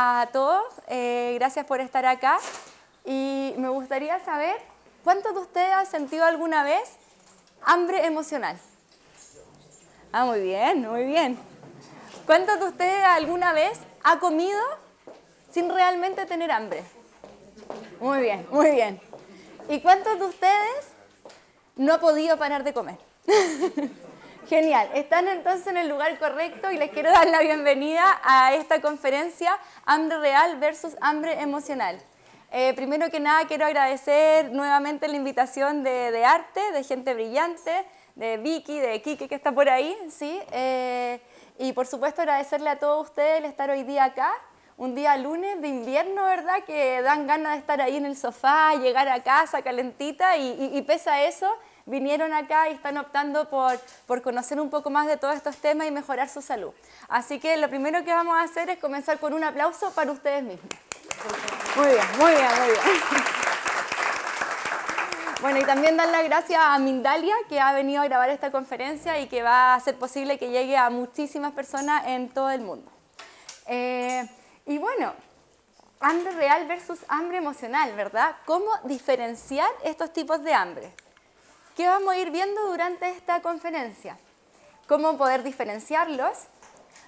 A todos, gracias por estar acá y me gustaría saber ¿cuántos de ustedes han sentido alguna vez hambre emocional? Ah, muy bien, muy bien. ¿Cuántos de ustedes alguna vez ha comido sin realmente tener hambre? Muy bien, muy bien. ¿Y cuántos de ustedes no ha podido parar de comer? Genial, están entonces en el lugar correcto y les quiero dar la bienvenida a esta conferencia Hambre Real versus Hambre Emocional. Primero que nada quiero agradecer nuevamente la invitación de Arte, de gente brillante, de Vicky, de Kike que está por ahí, ¿sí? Y por supuesto agradecerle a todos ustedes el estar hoy día acá, un día lunes de invierno, ¿verdad? Que dan ganas de estar ahí en el sofá, llegar a casa calentita y pese a eso, vinieron acá y están optando por conocer un poco más de todos estos temas y mejorar su salud. Así que lo primero que vamos a hacer es comenzar con un aplauso para ustedes mismos. Muy bien, muy bien, muy bien. Bueno, y también dar las gracias a Mindalia, que ha venido a grabar esta conferencia y que va a hacer posible que llegue a muchísimas personas en todo el mundo. Y bueno, hambre real versus hambre emocional, ¿verdad? ¿Cómo diferenciar estos tipos de hambre? ¿Qué vamos a ir viendo durante esta conferencia? ¿Cómo poder diferenciarlos?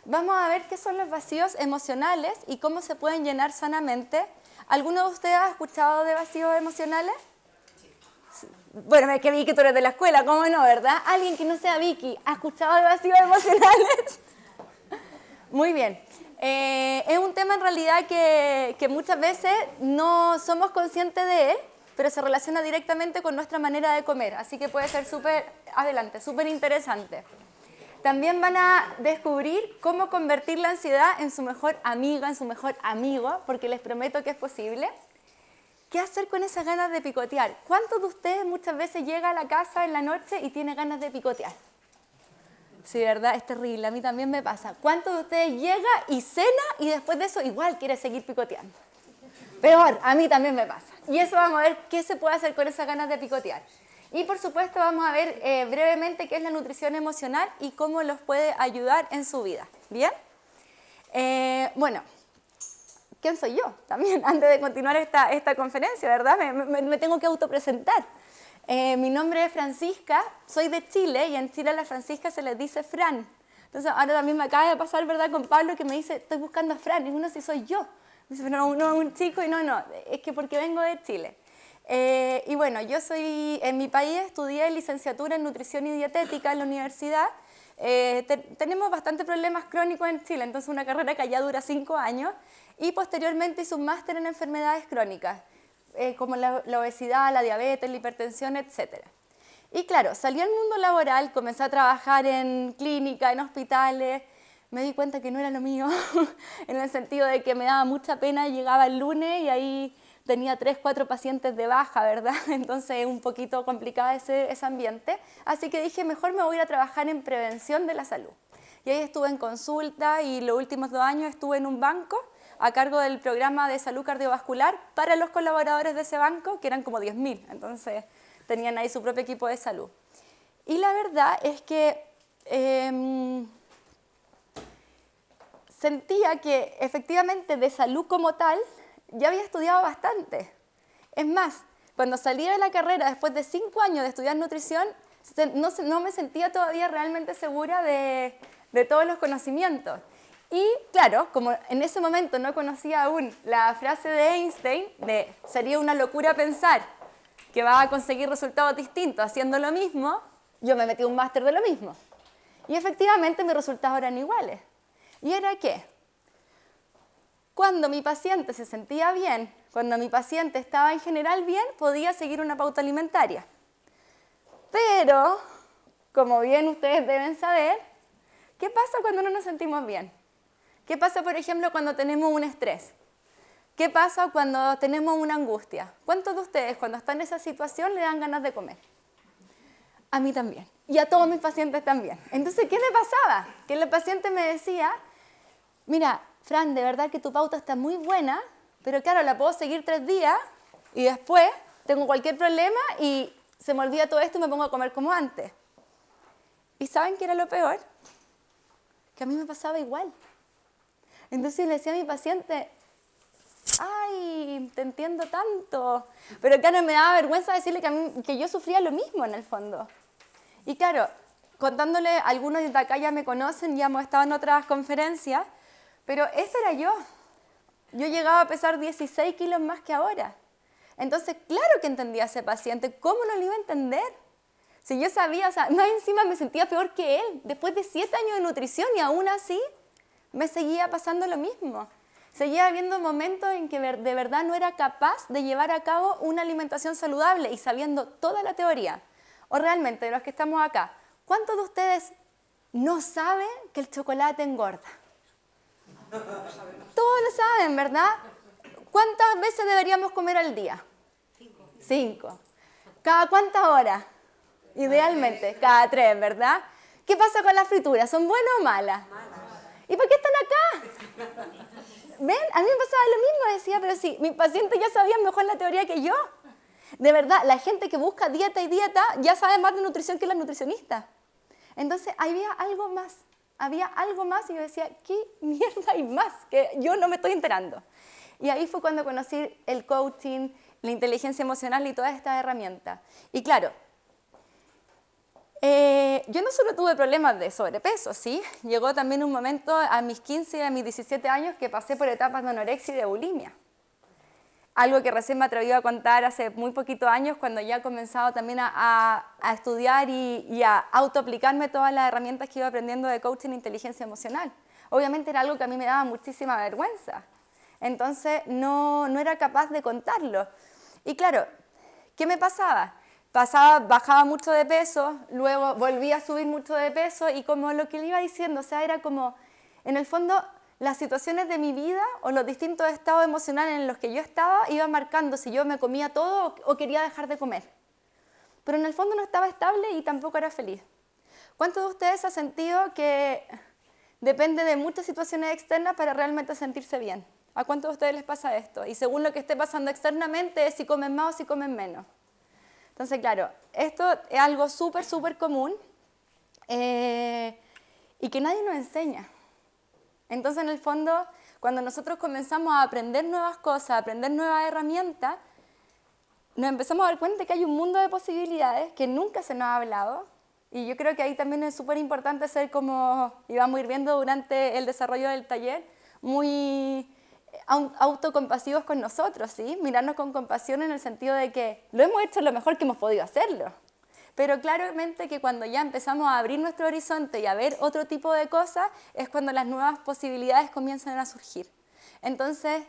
Vamos a ver qué son los vacíos emocionales y cómo se pueden llenar sanamente. ¿Alguno de ustedes ha escuchado de vacíos emocionales? Bueno, es que Vicky, tú eres de la escuela, ¿cómo no, verdad? ¿Alguien que no sea Vicky ha escuchado de vacíos emocionales? Muy bien. Es un tema en realidad que muchas veces no somos conscientes de él, pero se relaciona directamente con nuestra manera de comer, así que puede ser súper interesante. También van a descubrir cómo convertir la ansiedad en su mejor amiga, en su mejor amigo, porque les prometo que es posible. ¿Qué hacer con esas ganas de picotear? ¿Cuántos de ustedes muchas veces llega a la casa en la noche y tiene ganas de picotear? Sí, ¿verdad? Es terrible, a mí también me pasa. ¿Cuántos de ustedes llega y cena y después de eso igual quiere seguir picoteando? Peor, a mí también me pasa. Y eso vamos a ver qué se puede hacer con esas ganas de picotear. Y por supuesto vamos a ver brevemente qué es la nutrición emocional y cómo los puede ayudar en su vida. ¿Bien? Bueno, ¿quién soy yo? También, antes de continuar esta conferencia, ¿verdad? Me tengo que autopresentar. Mi nombre es Francisca, soy de Chile y en Chile a la Francisca se les dice Fran. Entonces ahora también me acaba de pasar, ¿verdad? Con Pablo que me dice, estoy buscando a Fran, y uno si soy yo. Me dice, no, un chico y no, es que porque vengo de Chile. Y bueno, yo soy, en mi país estudié licenciatura en nutrición y dietética en la universidad. Tenemos bastantes problemas crónicos en Chile, entonces una carrera que ya dura 5 años y posteriormente hice un máster en enfermedades crónicas, como la obesidad, la diabetes, la hipertensión, etc. Y claro, salí al mundo laboral, comencé a trabajar en clínicas, en hospitales. Me di cuenta que no era lo mío, en el sentido de que me daba mucha pena, llegaba el lunes y ahí tenía 3, 4 pacientes de baja, ¿verdad? Entonces es un poquito complicado ese ambiente. Así que dije, mejor me voy a ir a trabajar en prevención de la salud. Y ahí estuve en consulta y los últimos 2 años estuve en un banco a cargo del programa de salud cardiovascular para los colaboradores de ese banco, que eran como 10.000. Entonces tenían ahí su propio equipo de salud. Y la verdad es que sentía que efectivamente de salud como tal ya había estudiado bastante. Es más, cuando salí de la carrera después de 5 años de estudiar nutrición, no me sentía todavía realmente segura de todos los conocimientos. Y claro, como en ese momento no conocía aún la frase de Einstein de sería una locura pensar que va a conseguir resultados distintos haciendo lo mismo, yo me metí a un máster de lo mismo. Y efectivamente mis resultados eran iguales. ¿Y era qué? Cuando mi paciente se sentía bien, cuando mi paciente estaba en general bien, podía seguir una pauta alimentaria. Pero, como bien ustedes deben saber, ¿qué pasa cuando no nos sentimos bien? ¿Qué pasa, por ejemplo, cuando tenemos un estrés? ¿Qué pasa cuando tenemos una angustia? ¿Cuántos de ustedes cuando están en esa situación le dan ganas de comer? A mí también. Y a todos mis pacientes también. Entonces, ¿qué me pasaba? Que el paciente me decía, mira, Fran, de verdad que tu pauta está muy buena, pero claro, la puedo seguir 3 días y después tengo cualquier problema y se me olvida todo esto y me pongo a comer como antes. ¿Y saben qué era lo peor? Que a mí me pasaba igual. Entonces le decía a mi paciente, ¡ay, te entiendo tanto! Pero claro, me daba vergüenza decirle que yo sufría lo mismo en el fondo. Y claro, contándole, algunos de acá ya me conocen, ya hemos estado en otras conferencias, pero esto era yo. Yo llegaba a pesar 16 kilos más que ahora. Entonces, claro que entendía a ese paciente. ¿Cómo no lo iba a entender? Si yo sabía, o sea, más encima me sentía peor que él, después de 7 años de nutrición, y aún así me seguía pasando lo mismo. Seguía habiendo momentos en que de verdad no era capaz de llevar a cabo una alimentación saludable y sabiendo toda la teoría. O realmente, de los que estamos acá, ¿cuántos de ustedes no saben que el chocolate engorda? Todos lo saben, ¿verdad? ¿Cuántas veces deberíamos comer al día? 5. ¿Cada cuántas horas? Idealmente, cada 3, ¿verdad? ¿Qué pasa con las frituras? ¿Son buenas o malas? ¿Y por qué están acá? ¿Ven? A mí me pasaba lo mismo, decía, pero sí, mis pacientes ya sabían mejor la teoría que yo. De verdad, la gente que busca dieta y dieta ya sabe más de nutrición que los nutricionistas. Entonces, había algo más y yo decía, ¿qué mierda hay más? Que yo no me estoy enterando. Y ahí fue cuando conocí el coaching, la inteligencia emocional y todas estas herramientas. Y claro, yo no solo tuve problemas de sobrepeso, ¿sí? Llegó también un momento a mis 15 y a mis 17 años que pasé por etapas de anorexia y de bulimia. Algo que recién me atreví a contar hace muy poquitos años cuando ya he comenzado también a estudiar y a autoaplicarme todas las herramientas que iba aprendiendo de coaching e inteligencia emocional. Obviamente era algo que a mí me daba muchísima vergüenza. Entonces no era capaz de contarlo. Y claro, ¿qué me pasaba? Bajaba mucho de peso, luego volvía a subir mucho de peso y como lo que le iba diciendo, o sea, era como, en el fondo, las situaciones de mi vida o los distintos estados emocionales en los que yo estaba iban marcando si yo me comía todo o quería dejar de comer. Pero en el fondo no estaba estable y tampoco era feliz. ¿Cuántos de ustedes han sentido que depende de muchas situaciones externas para realmente sentirse bien? ¿A cuántos de ustedes les pasa esto? Y según lo que esté pasando externamente es si comen más o si comen menos. Entonces, claro, esto es algo súper, súper común y que nadie nos enseña. Entonces, en el fondo, cuando nosotros comenzamos a aprender nuevas cosas, a aprender nuevas herramientas, nos empezamos a dar cuenta que hay un mundo de posibilidades que nunca se nos ha hablado. Y yo creo que ahí también es súper importante ser como íbamos a ir viendo durante el desarrollo del taller, muy autocompasivos con nosotros, ¿sí? Mirarnos con compasión en el sentido de que lo hemos hecho lo mejor que hemos podido hacerlo. Pero claramente que cuando ya empezamos a abrir nuestro horizonte y a ver otro tipo de cosas, es cuando las nuevas posibilidades comienzan a surgir. Entonces,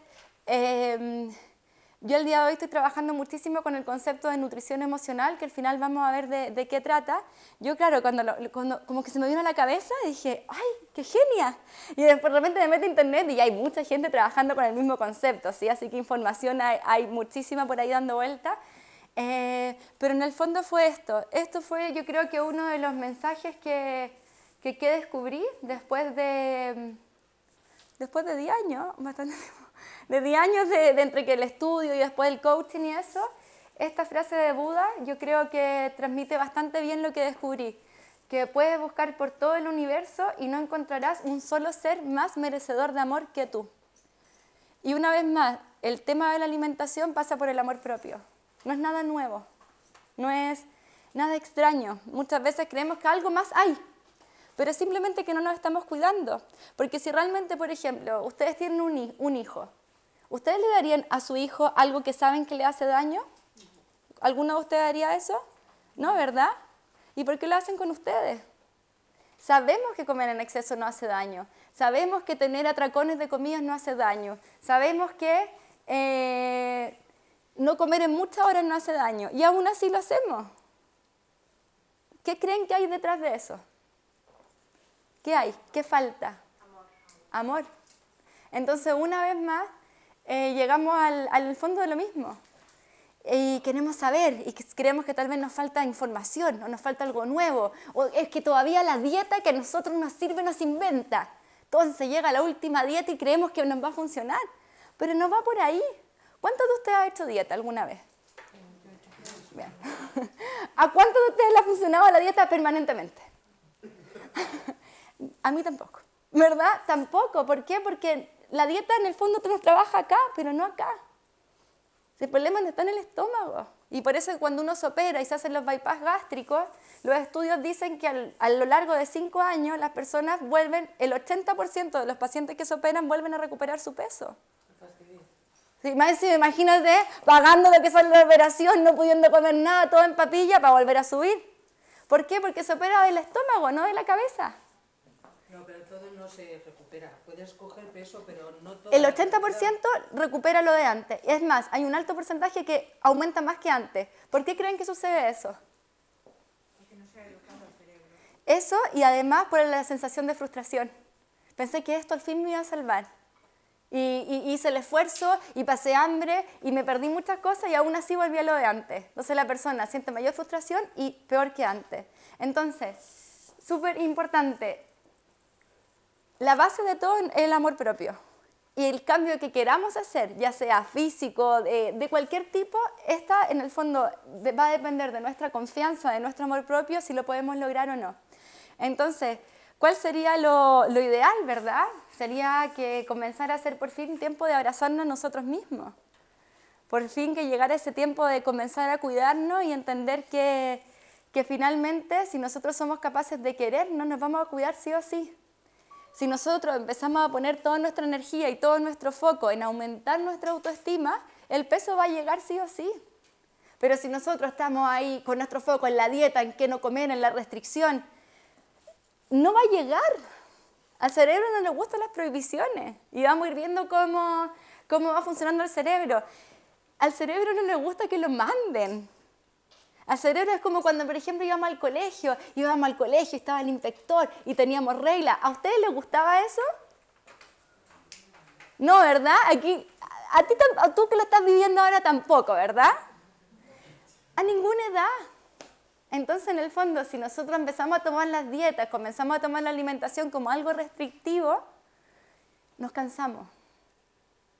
yo el día de hoy estoy trabajando muchísimo con el concepto de nutrición emocional, que al final vamos a ver de qué trata. Yo, claro, cuando como que se me vino a la cabeza, dije, ¡ay, qué genia! Y después de repente me meto a internet y ya hay mucha gente trabajando con el mismo concepto, ¿sí? Así que información hay muchísima por ahí dando vuelta. Pero en el fondo fue esto. Esto fue, yo creo que uno de los mensajes que descubrí después de 10 años, bastante tiempo, de 10 años de entre que el estudio y después el coaching y eso. Esta frase de Buda yo creo que transmite bastante bien lo que descubrí, que puedes buscar por todo el universo y no encontrarás un solo ser más merecedor de amor que tú. Y una vez más, el tema de la alimentación pasa por el amor propio. No es nada nuevo, no es nada extraño. Muchas veces creemos que algo más hay, pero es simplemente que no nos estamos cuidando. Porque si realmente, por ejemplo, ustedes tienen un hijo, ¿ustedes le darían a su hijo algo que saben que le hace daño? ¿Alguno de ustedes haría eso? No, ¿verdad? ¿Y por qué lo hacen con ustedes? Sabemos que comer en exceso no hace daño. Sabemos que tener atracones de comidas no hace daño. Sabemos que no comer en muchas horas no hace daño. Y aún así lo hacemos. ¿Qué creen que hay detrás de eso? ¿Qué hay? ¿Qué falta? Amor. Entonces, una vez más, llegamos al fondo de lo mismo. Y queremos saber, y creemos que tal vez nos falta información, o nos falta algo nuevo, o es que todavía la dieta que a nosotros nos sirve nos inventa. Entonces llega a la última dieta y creemos que nos va a funcionar, pero no va por ahí. ¿Cuántos de ustedes han hecho dieta alguna vez? Bien. ¿A cuántos de ustedes le ha funcionado la dieta permanentemente? A mí tampoco, ¿verdad? Tampoco. ¿Por qué? Porque la dieta en el fondo nos trabaja acá, pero no acá. El problema está en el estómago. Y por eso cuando uno se opera y se hacen los bypass gástricos, los estudios dicen que a lo largo de 5 años las personas vuelven, el 80% de los pacientes que se operan vuelven a recuperar su peso. Sí, más imagínate pagando lo que sale la operación, no pudiendo comer nada, todo en papilla para volver a subir. ¿Por qué? Porque se opera del estómago, no de la cabeza. No, pero todo no se recupera. Puedes coger peso, pero no todo. El 80% recupera lo de antes. Es más, hay un alto porcentaje que aumenta más que antes. ¿Por qué creen que sucede eso? Porque no se ha educado el cerebro. Eso y además por la sensación de frustración. Pensé que esto al fin me iba a salvar. Y hice el esfuerzo y pasé hambre y me perdí muchas cosas y aún así volví a lo de antes. Entonces la persona siente mayor frustración y peor que antes. Entonces, súper importante, la base de todo es el amor propio. Y el cambio que queramos hacer, ya sea físico, de cualquier tipo, esta en el fondo va a depender de nuestra confianza, de nuestro amor propio, si lo podemos lograr o no. Entonces, ¿cuál sería lo ideal, verdad? Sería que comenzara a ser por fin tiempo de abrazarnos nosotros mismos. Por fin que llegara ese tiempo de comenzar a cuidarnos y entender que finalmente, si nosotros somos capaces de querernos, nos vamos a cuidar sí o sí. Si nosotros empezamos a poner toda nuestra energía y todo nuestro foco en aumentar nuestra autoestima, el peso va a llegar sí o sí. Pero si nosotros estamos ahí con nuestro foco en la dieta, en qué no comer, en la restricción, no va a llegar. Al cerebro no le gustan las prohibiciones y vamos a ir viendo cómo va funcionando el cerebro. Al cerebro no le gusta que lo manden. Al cerebro es como cuando, por ejemplo, íbamos al colegio y estaba el inspector y teníamos reglas. ¿A ustedes les gustaba eso? No, ¿verdad? Aquí, a tú que lo estás viviendo ahora tampoco, ¿verdad? A ninguna edad. Entonces, en el fondo, si nosotros empezamos a tomar las dietas, comenzamos a tomar la alimentación como algo restrictivo, nos cansamos.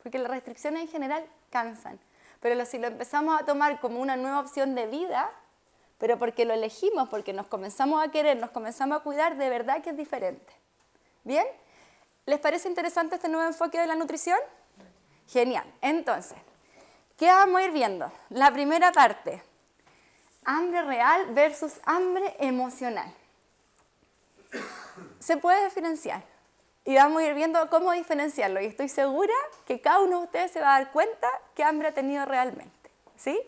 Porque las restricciones en general cansan. Pero si lo empezamos a tomar como una nueva opción de vida, pero porque lo elegimos, porque nos comenzamos a querer, nos comenzamos a cuidar, de verdad que es diferente. ¿Bien? ¿Les parece interesante este nuevo enfoque de la nutrición? Genial. Entonces, ¿qué vamos a ir viendo? La primera parte. Hambre real versus hambre emocional. Se puede diferenciar y vamos a ir viendo cómo diferenciarlo y estoy segura que cada uno de ustedes se va a dar cuenta qué hambre ha tenido realmente, ¿sí?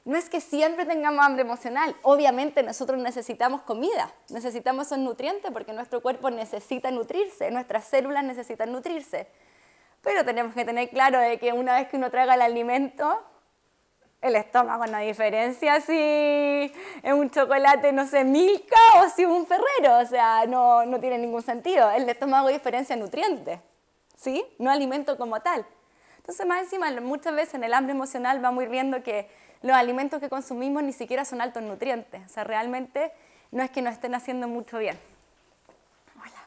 No es que siempre tengamos hambre emocional, obviamente nosotros necesitamos comida, necesitamos esos nutrientes porque nuestro cuerpo necesita nutrirse, nuestras células necesitan nutrirse, pero tenemos que tener claro de que una vez que uno traga el alimento, el estómago no diferencia si es un chocolate, no sé, Milka o si es un Ferrero, o sea, no tiene ningún sentido. El estómago diferencia nutrientes, ¿sí? No alimento como tal. Entonces, más encima, muchas veces en el hambre emocional vamos a ir viendo que los alimentos que consumimos ni siquiera son altos en nutrientes. O sea, realmente no es que nos estén haciendo mucho bien. Hola.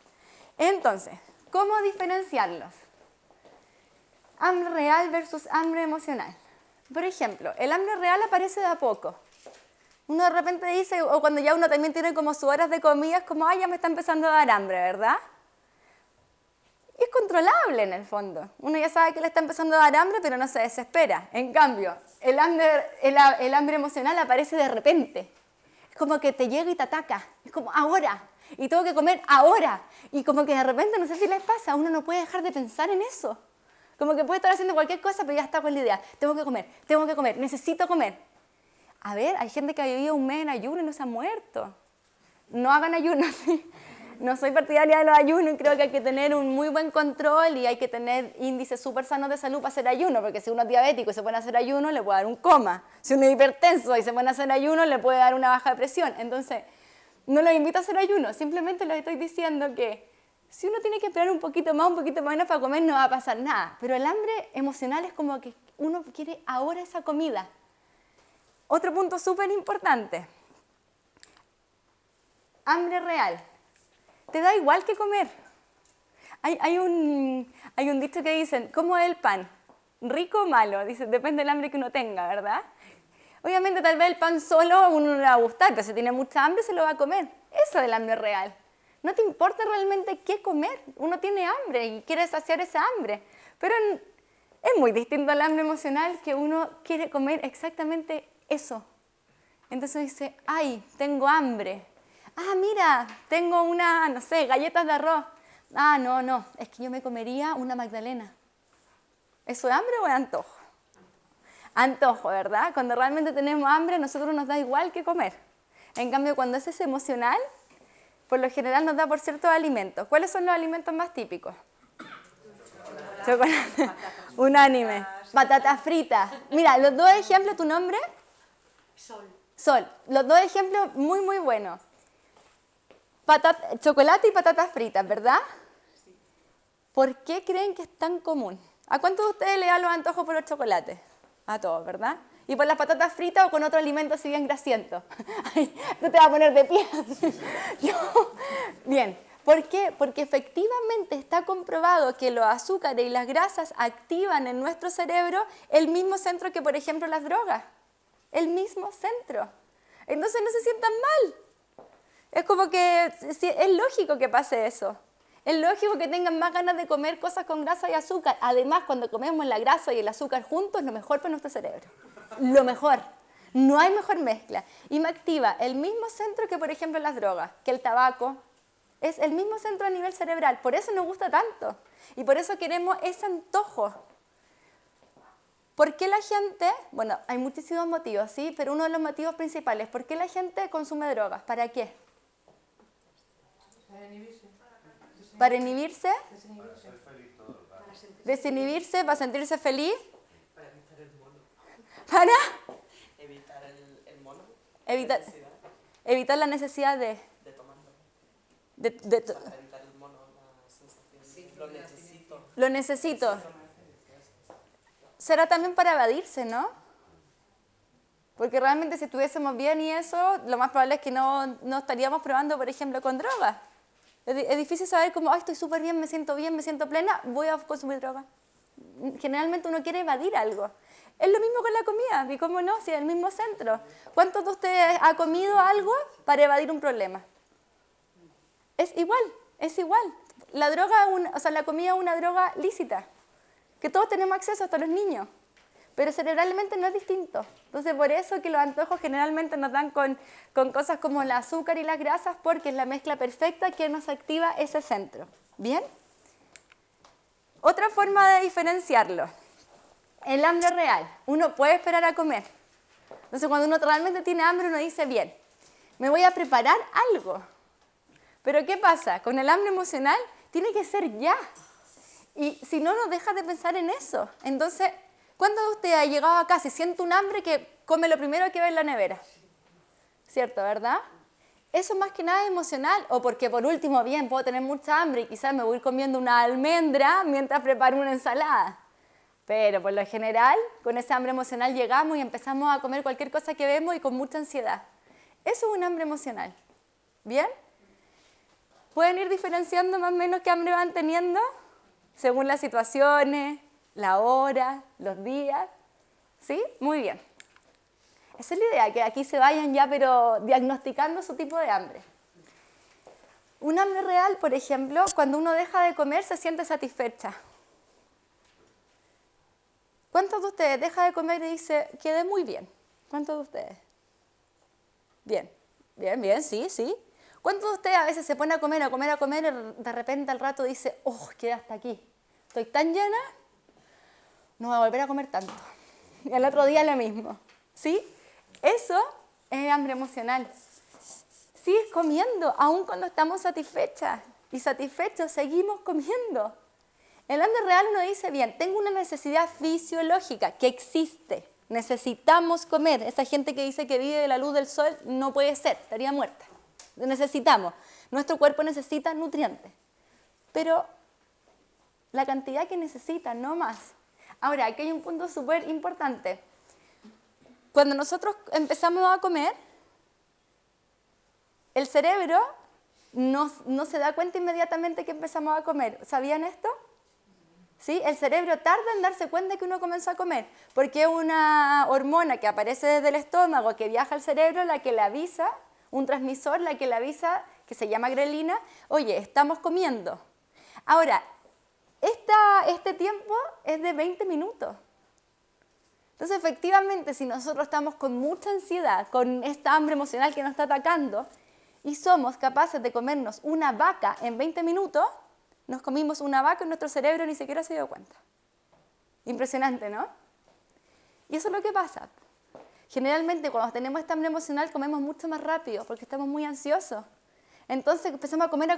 Entonces, ¿cómo diferenciarlos? Hambre real versus hambre emocional. Por ejemplo, el hambre real aparece de a poco. Uno de repente dice, o cuando ya uno también tiene como sus horas de comida, es como, ay, ya me está empezando a dar hambre, ¿verdad? Y es controlable en el fondo. Uno ya sabe que le está empezando a dar hambre, pero no se desespera. En cambio, el hambre emocional aparece de repente. Es como que te llega y te ataca. Es como, ahora. Y tengo que comer ahora. Y como que de repente, no sé si les pasa, uno no puede dejar de pensar en eso. Como que puede estar haciendo cualquier cosa, pero ya está con la idea. Tengo que comer, necesito comer. A ver, hay gente que ha vivido un mes en ayuno y no se ha muerto. No hagan ayuno, ¿sí? No soy partidaria de los ayunos y creo que hay que tener un muy buen control y hay que tener índices súper sanos de salud para hacer ayuno, porque si uno es diabético y se pone a hacer ayuno, le puede dar un coma. Si uno es hipertenso y se pone a hacer ayuno, le puede dar una baja de presión. Entonces, no los invito a hacer ayuno, simplemente les estoy diciendo que si uno tiene que esperar un poquito menos para comer, no va a pasar nada. Pero el hambre emocional es como que uno quiere ahora esa comida. Otro punto súper importante. Hambre real. Te da igual que comer. Hay un dicho que dicen, ¿cómo es el pan? ¿Rico o malo? Dice, depende del hambre que uno tenga, ¿verdad? Obviamente tal vez el pan solo a uno no le va a gustar, pero si tiene mucha hambre se lo va a comer. Eso es el hambre real. No te importa realmente qué comer, uno tiene hambre y quiere saciar esa hambre. Pero es muy distinto al hambre emocional, que uno quiere comer exactamente eso. Entonces dice, ay, tengo hambre. Ah, mira, tengo no sé, galletas de arroz. Ah, no, es que yo me comería una magdalena. ¿Eso es hambre o es antojo? Antojo, ¿verdad? Cuando realmente tenemos hambre, a nosotros nos da igual que comer. En cambio, cuando es emocional, por lo general nos da por ciertos alimentos. ¿Cuáles son los alimentos más típicos? Chocolate. Unánime. Patatas fritas. Mira, los dos ejemplos, ¿tu nombre? Sol. Los dos ejemplos muy, muy buenos. Chocolate y patatas fritas, ¿verdad? Sí. ¿Por qué creen que es tan común? ¿A cuántos de ustedes le dan los antojos por los chocolates? A todos, ¿verdad? ¿Y por las patatas fritas o con otro alimento así bien grasiento? Ay, no te vas a poner de pie. No. Bien. ¿Por qué? Porque efectivamente está comprobado que los azúcares y las grasas activan en nuestro cerebro el mismo centro que, por ejemplo, las drogas. El mismo centro. Entonces no se sientan mal. Es como que es lógico que pase eso. Es lógico que tengan más ganas de comer cosas con grasa y azúcar. Además, cuando comemos la grasa y el azúcar juntos, es lo mejor para nuestro cerebro. Lo mejor. No hay mejor mezcla. Y me activa el mismo centro que, por ejemplo, las drogas, que el tabaco. Es el mismo centro a nivel cerebral. Por eso nos gusta tanto. Y por eso queremos ese antojo. ¿Por qué la gente? Bueno, hay muchísimos motivos, ¿sí? Pero uno de los motivos principales, ¿por qué la gente consume drogas? ¿Para qué? Para inhibirse. ¿Para inhibirse? Desinhibirse, para sentirse feliz. Para evitar el mono. ¿Para? Evitar el mono. Evitar la necesidad de tomarlo. Para evitar el mono, la sensación. Sí, lo necesito. Lo necesito. Será también para evadirse, ¿no? Porque realmente si estuviésemos bien y eso, lo más probable es que no estaríamos probando, por ejemplo, con drogas. Es difícil saber cómo, estoy súper bien, me siento plena, voy a consumir droga. Generalmente uno quiere evadir algo. Es lo mismo con la comida, ¿y cómo no? Si es el mismo centro. ¿Cuántos de ustedes ha comido algo para evadir un problema? Es igual. La comida es una droga lícita, que todos tenemos acceso, hasta los niños. Pero cerebralmente no es distinto. Entonces, por eso que los antojos generalmente nos dan con cosas como el azúcar y las grasas, porque es la mezcla perfecta que nos activa ese centro. ¿Bien? Otra forma de diferenciarlo. El hambre real. Uno puede esperar a comer. Entonces, cuando uno realmente tiene hambre, uno dice, bien, me voy a preparar algo. Pero, ¿qué pasa? Con el hambre emocional, tiene que ser ya. Y si no, no deja de pensar en eso. Entonces, ¿cuándo usted ha llegado acá, si siente un hambre, que come lo primero que ve en la nevera? ¿Cierto, verdad? Eso más que nada es emocional, o porque por último, bien, puedo tener mucha hambre y quizás me voy comiendo una almendra mientras preparo una ensalada. Pero por lo general, con ese hambre emocional llegamos y empezamos a comer cualquier cosa que vemos y con mucha ansiedad. Eso es un hambre emocional. ¿Bien? ¿Pueden ir diferenciando más o menos qué hambre van teniendo? Según las situaciones, la hora, los días. ¿Sí? Muy bien. Esa es la idea, que aquí se vayan ya, pero diagnosticando su tipo de hambre. Un hambre real, por ejemplo, cuando uno deja de comer se siente satisfecha. ¿Cuántos de ustedes deja de comer y dice, quedé muy bien? ¿Cuántos de ustedes? Bien, sí. ¿Cuántos de ustedes a veces se pone a comer, y de repente al rato dice, quedé hasta aquí, estoy tan llena, no voy a volver a comer tanto? Y al otro día lo mismo, ¿sí? Eso es hambre emocional. Sigues comiendo, aun cuando estamos satisfechas. Y satisfechos, seguimos comiendo. En el hambre real uno dice, bien, tengo una necesidad fisiológica que existe. Necesitamos comer. Esa gente que dice que vive de la luz del sol no puede ser, estaría muerta. Necesitamos. Nuestro cuerpo necesita nutrientes. Pero la cantidad que necesita, no más. Ahora, aquí hay un punto súper importante. Cuando nosotros empezamos a comer, el cerebro no se da cuenta inmediatamente que empezamos a comer. ¿Sabían esto? ¿Sí? El cerebro tarda en darse cuenta que uno comenzó a comer, porque es una hormona que aparece desde el estómago, que viaja al cerebro, la que le avisa, un transmisor, la que le avisa, que se llama grelina, oye, estamos comiendo. Ahora, este tiempo es de 20 minutos. Entonces, efectivamente, si nosotros estamos con mucha ansiedad, con esta hambre emocional que nos está atacando, y somos capaces de comernos una vaca en 20 minutos, nos comimos una vaca y nuestro cerebro ni siquiera se dio cuenta. Impresionante, ¿no? Y eso es lo que pasa. Generalmente, cuando tenemos esta hambre emocional, comemos mucho más rápido porque estamos muy ansiosos. Entonces, empezamos a comer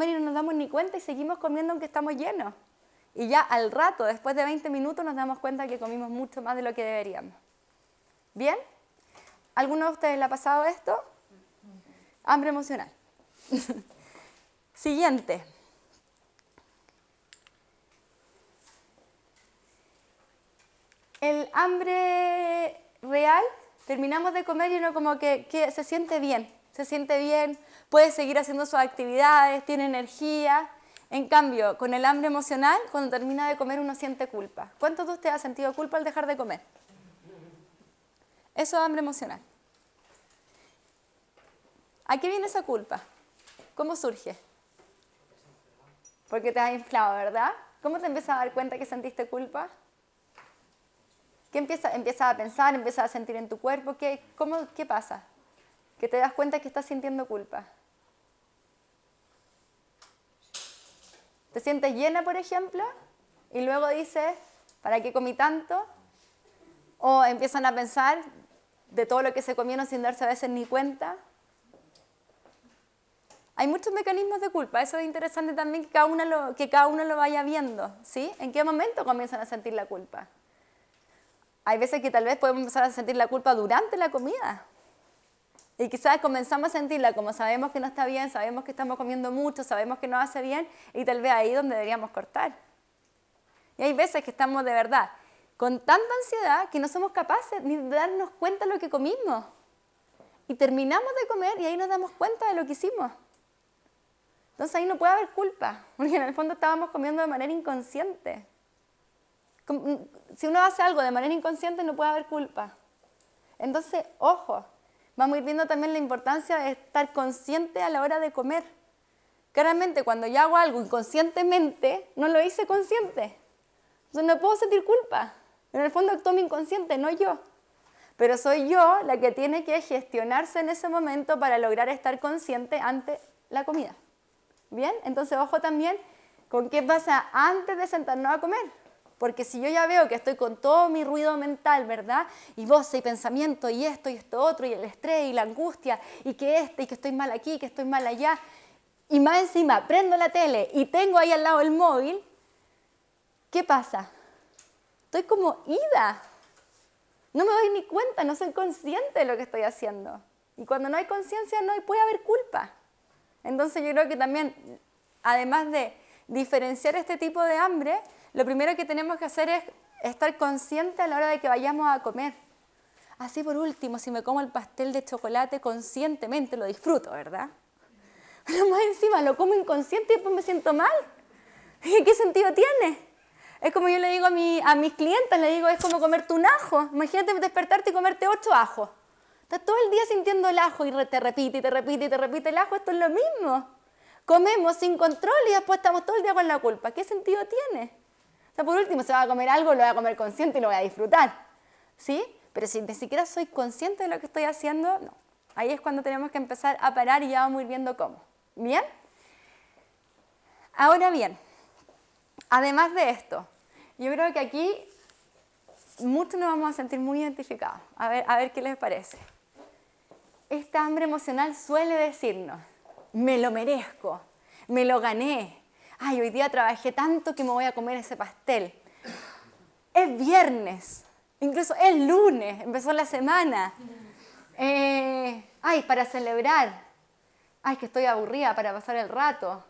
y no nos damos ni cuenta y seguimos comiendo aunque estamos llenos. Y ya al rato, después de 20 minutos, nos damos cuenta que comimos mucho más de lo que deberíamos. ¿Bien? ¿Alguno de ustedes le ha pasado esto? Hambre emocional. Siguiente. El hambre real, terminamos de comer y uno como que se siente bien, puede seguir haciendo sus actividades, tiene energía. En cambio, con el hambre emocional, cuando termina de comer uno siente culpa. ¿Cuántos de ustedes han sentido culpa al dejar de comer? Eso es hambre emocional. ¿A qué viene esa culpa? ¿Cómo surge? Porque te has inflado, ¿verdad? ¿Cómo te empiezas a dar cuenta que sentiste culpa? ¿Qué empiezas a pensar, empiezas a sentir en tu cuerpo? ¿Qué pasa? Que te das cuenta que estás sintiendo culpa. ¿Te sientes llena, por ejemplo? Y luego dices, ¿para qué comí tanto? O empiezan a pensar de todo lo que se comieron sin darse a veces ni cuenta. Hay muchos mecanismos de culpa. Eso es interesante también que cada uno lo vaya viendo, ¿sí? ¿En qué momento comienzan a sentir la culpa? Hay veces que tal vez podemos empezar a sentir la culpa durante la comida. Y quizás comenzamos a sentirla como sabemos que no está bien, sabemos que estamos comiendo mucho, sabemos que no hace bien, y tal vez ahí es donde deberíamos cortar. Y hay veces que estamos de verdad con tanta ansiedad que no somos capaces ni de darnos cuenta de lo que comimos. Y terminamos de comer y ahí nos damos cuenta de lo que hicimos. Entonces ahí no puede haber culpa, porque en el fondo estábamos comiendo de manera inconsciente. Si uno hace algo de manera inconsciente no puede haber culpa. Entonces, ojo, vamos a ir viendo también la importancia de estar consciente a la hora de comer. Claramente, cuando yo hago algo inconscientemente, no lo hice consciente. Entonces no puedo sentir culpa. En el fondo actuó mi inconsciente, no yo. Pero soy yo la que tiene que gestionarse en ese momento para lograr estar consciente ante la comida. ¿Bien? Entonces, ojo también con qué pasa antes de sentarnos a comer. Porque si yo ya veo que estoy con todo mi ruido mental, ¿verdad? Y voces y pensamiento, y esto otro, y el estrés, y la angustia, y que y que estoy mal aquí, que estoy mal allá. Y más encima, prendo la tele y tengo ahí al lado el móvil. ¿Qué pasa? Estoy como ida. No me doy ni cuenta, no soy consciente de lo que estoy haciendo. Y cuando no hay conciencia, no puede haber culpa. Entonces yo creo que también, además de diferenciar este tipo de hambre, lo primero que tenemos que hacer es estar consciente a la hora de que vayamos a comer. Así por último, si me como el pastel de chocolate conscientemente, lo disfruto, ¿verdad? Pero más encima lo como inconsciente y después me siento mal. ¿Qué sentido tiene? Es como yo le digo a mis clientes, le digo, es como comerte un ajo. Imagínate despertarte y comerte 8 ajos. Estás todo el día sintiendo el ajo y te repite el ajo. Esto es lo mismo. Comemos sin control y después estamos todo el día con la culpa. ¿Qué sentido tiene? O sea, por último, si va a comer algo, lo voy a comer consciente y lo voy a disfrutar. ¿Sí? Pero si ni siquiera soy consciente de lo que estoy haciendo, no. Ahí es cuando tenemos que empezar a parar y ya vamos a ir viendo cómo. ¿Bien? Ahora bien, además de esto, yo creo que aquí muchos nos vamos a sentir muy identificados. A ver qué les parece. Esta hambre emocional suele decirnos, me lo merezco, me lo gané. Ay, hoy día trabajé tanto que me voy a comer ese pastel. Es viernes, incluso es lunes, empezó la semana. Para celebrar. Ay, que estoy aburrida para pasar el rato.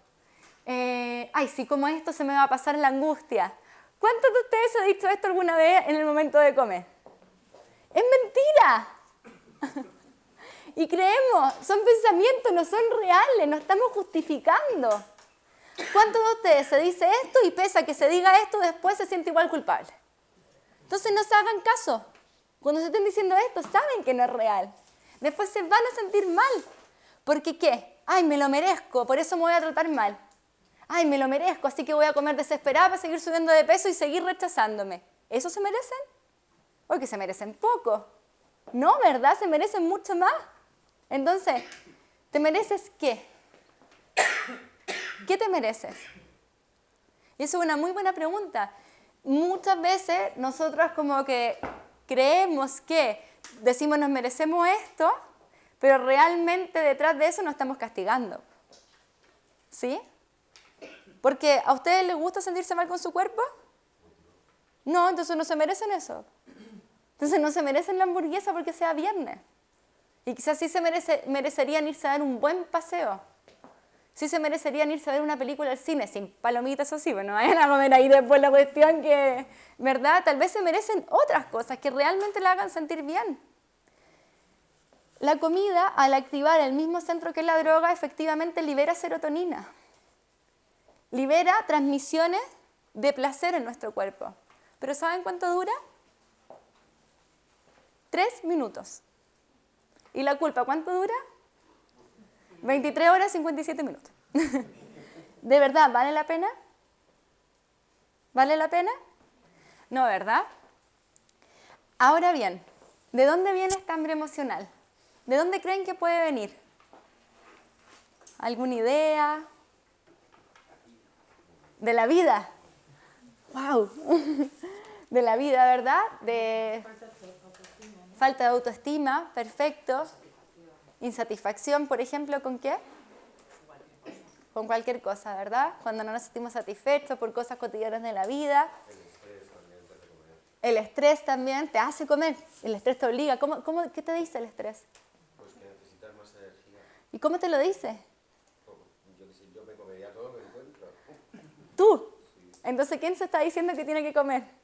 Si como esto se me va a pasar la angustia. ¿Cuántos de ustedes han dicho esto alguna vez en el momento de comer? ¡Es mentira! Y creemos, son pensamientos, no son reales, no estamos justificando. ¿Cuántos de ustedes se dice esto y pese a que se diga esto, después se siente igual culpable? Entonces no se hagan caso. Cuando se estén diciendo esto, saben que no es real. Después se van a sentir mal. ¿Porque qué? Ay, me lo merezco, por eso me voy a tratar mal. Ay, me lo merezco, así que voy a comer desesperada para seguir subiendo de peso y seguir rechazándome. ¿Eso se merecen? Porque se merecen poco. No, ¿verdad? Se merecen mucho más. Entonces, ¿te mereces qué? ¿Qué te mereces? Y eso es una muy buena pregunta. Muchas veces nosotros como que creemos que decimos nos merecemos esto, pero realmente detrás de eso nos estamos castigando. ¿Sí? Porque ¿a ustedes les gusta sentirse mal con su cuerpo? No, entonces no se merecen eso. Entonces no se merecen la hamburguesa porque sea viernes. Y quizás sí se merecerían irse a dar un buen paseo. Sí se merecerían irse a ver una película al cine, sin palomitas o sí, bueno, vayan a comer ahí después la cuestión que, ¿verdad? Tal vez se merecen otras cosas que realmente la hagan sentir bien. La comida, al activar el mismo centro que la droga, efectivamente libera serotonina. Libera transmisiones de placer en nuestro cuerpo. ¿Pero saben cuánto dura? 3 minutos. ¿Y la culpa cuánto dura? 23 horas 57 minutos. ¿De verdad vale la pena? ¿Vale la pena? No, ¿verdad? Ahora bien, ¿de dónde viene esta hambre emocional? ¿De dónde creen que puede venir? ¿Alguna idea? De la vida. ¡Wow! De la vida, ¿verdad? De falta de autoestima, perfecto. Insatisfacción, por ejemplo, ¿con qué? Con cualquier cosa, ¿verdad? Cuando no nos sentimos satisfechos por cosas cotidianas de la vida. El estrés también te hace comer. El estrés te obliga. ¿Qué te dice el estrés? Pues que necesitas más energía. ¿Y cómo te lo dice? Yo me comería todo lo que encuentro. Tú. Entonces, ¿quién se está diciendo que tiene que comer?